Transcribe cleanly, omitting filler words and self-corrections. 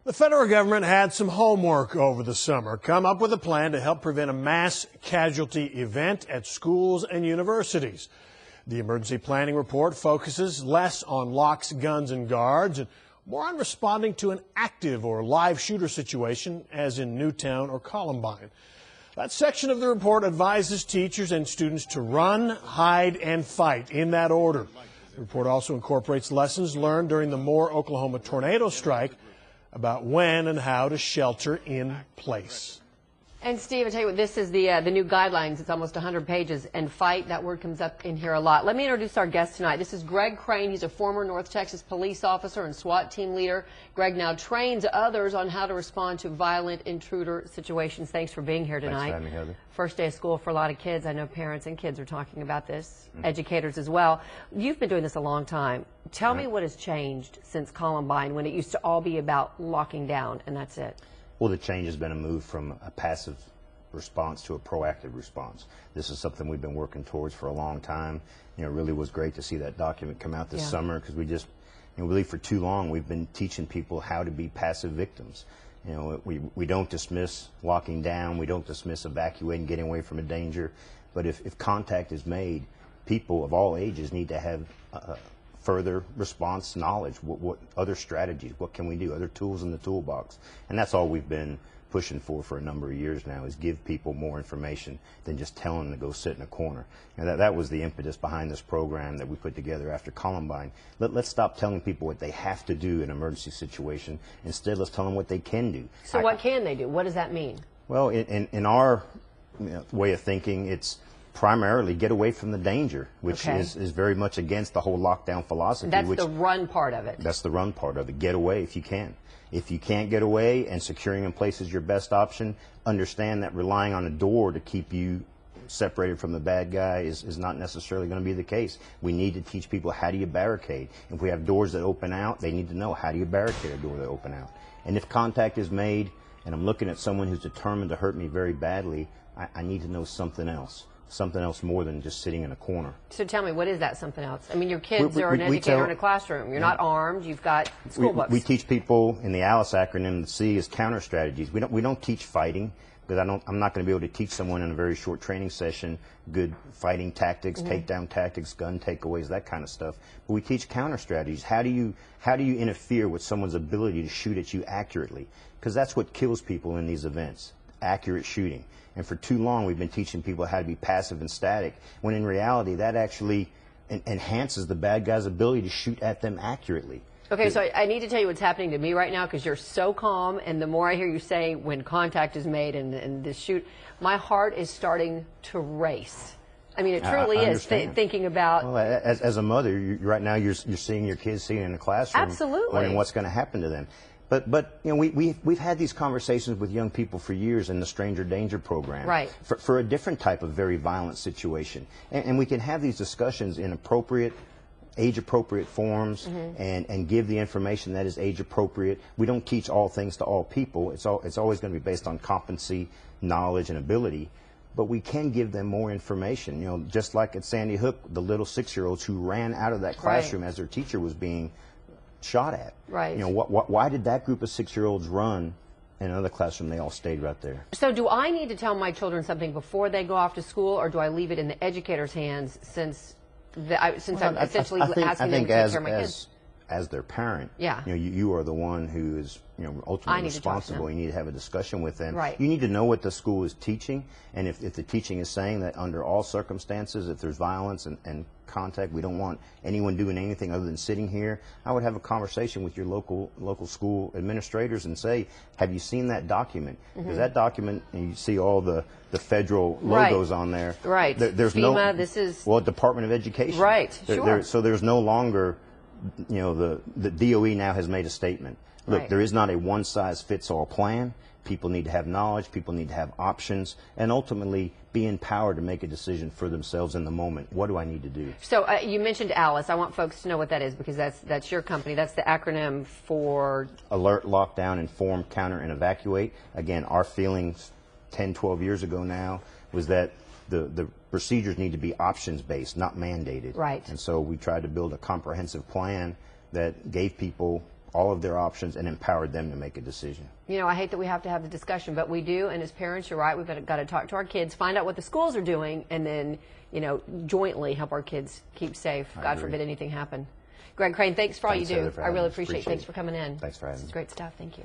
The federal government had some homework over the summer. Come up with a plan to help prevent a mass casualty event at schools and universities. The emergency planning report focuses less on locks, guns, and guards, and more on responding to an active or live shooter situation, as in Newtown or Columbine. That section of the report advises teachers and students to run, hide, and fight in that order. The report also incorporates lessons learned during the Moore, Oklahoma tornado strike about when and how to shelter in place. And Steve, I tell you what, this is the new guidelines. It's almost 100 pages, and fight, that word comes up in here a lot. Let me introduce our guest tonight. This is Greg Crane. He's a former North Texas police officer and SWAT team leader. Greg now trains others on how to respond to violent intruder situations. Thanks for being here tonight. Thanks for having me, Heather. First day of school for a lot of kids. I know parents and kids are talking about this, educators as well. You've been doing this a long time. Tell me what has changed since Columbine, when it used to all be about locking down and that's it. Well, the change has been a move from a passive response to a proactive response. This is something we've been working towards for a long time. You know, it really was great to see that document come out this summer, because we just, you know, really for too long we've been teaching people how to be passive victims. You know, we don't dismiss locking down, we don't dismiss evacuating, getting away from a danger, but if contact is made, people of all ages need to have further response knowledge. What other strategies, what can we do, other tools in the toolbox? And that's all we've been pushing for a number of years now, is give people more information than just tell them to go sit in a corner. And that was the impetus behind this program that we put together after Columbine. Let's stop telling people what they have to do in an emergency situation. Instead, let's tell them what they can do. So what can they do? What does that mean? Well, in our way of thinking, it's primarily get away from the danger, which is very much against the whole lockdown philosophy. That's the run part of it. That's the run part of it. Get away if you can. If you can't get away and securing in place is your best option, understand that relying on a door to keep you separated from the bad guy is not necessarily going to be the case. We need to teach people, how do you barricade? If we have doors that open out, they need to know, how do you barricade a door that open out? And if contact is made and I'm looking at someone who's determined to hurt me very badly, I need to know something else. Something else more than just sitting in a corner. So tell me, what is that something else? I mean, your kids are an educator in a classroom. You're not armed. You've got school books. We teach people in the ALICE acronym. The C is counter strategies. We don't teach fighting, because I'm not going to be able to teach someone in a very short training session good fighting tactics, takedown tactics, gun takeaways, that kind of stuff. But we teach counter strategies. How do you interfere with someone's ability to shoot at you accurately? Because that's what kills people in these events. Accurate shooting. And for too long we've been teaching people how to be passive and static, when in reality that actually enhances the bad guy's ability to shoot at them accurately. Okay, so I need to tell you what's happening to me right now, because you're so calm, and the more I hear you say when contact is made and this shoot, my heart is starting to race. I mean, it truly is, thinking about... Well, as a mother, right now you're seeing your kids sitting in a classroom, wondering what's going to happen to them. But you know, we've had these conversations with young people for years in the Stranger Danger program, for a different type of very violent situation, and we can have these discussions in age-appropriate forms, and give the information that is age-appropriate. We don't teach all things to all people. It's always going to be based on competency, knowledge, and ability. But we can give them more information. You know, just like at Sandy Hook, the little 6-year-olds who ran out of that classroom as their teacher was being shot at. You know, why did that group of 6-year-olds run? In another classroom, they all stayed right there. So do I need to tell my children something before they go off to school, or do I leave it in the educator's hands, since I'm essentially asking them to take care of my kids? As their parent, you know, you are the one who is, you know, ultimately responsible. You need to have a discussion with them. You need to know what the school is teaching, and if the teaching is saying that under all circumstances, if there's violence and contact, we don't want anyone doing anything other than sitting here, I would have a conversation with your local school administrators and say, have you seen that document? Because that document, and you see all the federal logos on there. There's FEMA, this is... Well, Department of Education. So there's no longer... You know, the DOE now has made a statement. Look, there is not a one-size-fits-all plan. People need to have knowledge, people need to have options, and ultimately be empowered to make a decision for themselves in the moment. What do I need to do? So you mentioned ALICE. I want folks to know what that is, because that's your company. That's the acronym for... Alert, Lockdown, Inform, Counter, and Evacuate. Again, our feelings 10, 12 years ago now was that the procedures need to be options-based, not mandated. Right. And so we tried to build a comprehensive plan that gave people all of their options and empowered them to make a decision. You know, I hate that we have to have the discussion, but we do, and as parents, you're right, we've got to talk to our kids, find out what the schools are doing, and then, you know, jointly help our kids keep safe. God forbid anything happen. Greg Crane, thanks for all you do. Heather, for I really having us. appreciate it. Appreciate Thanks it. for coming in. Thanks for having This is me. great stuff. Thank you.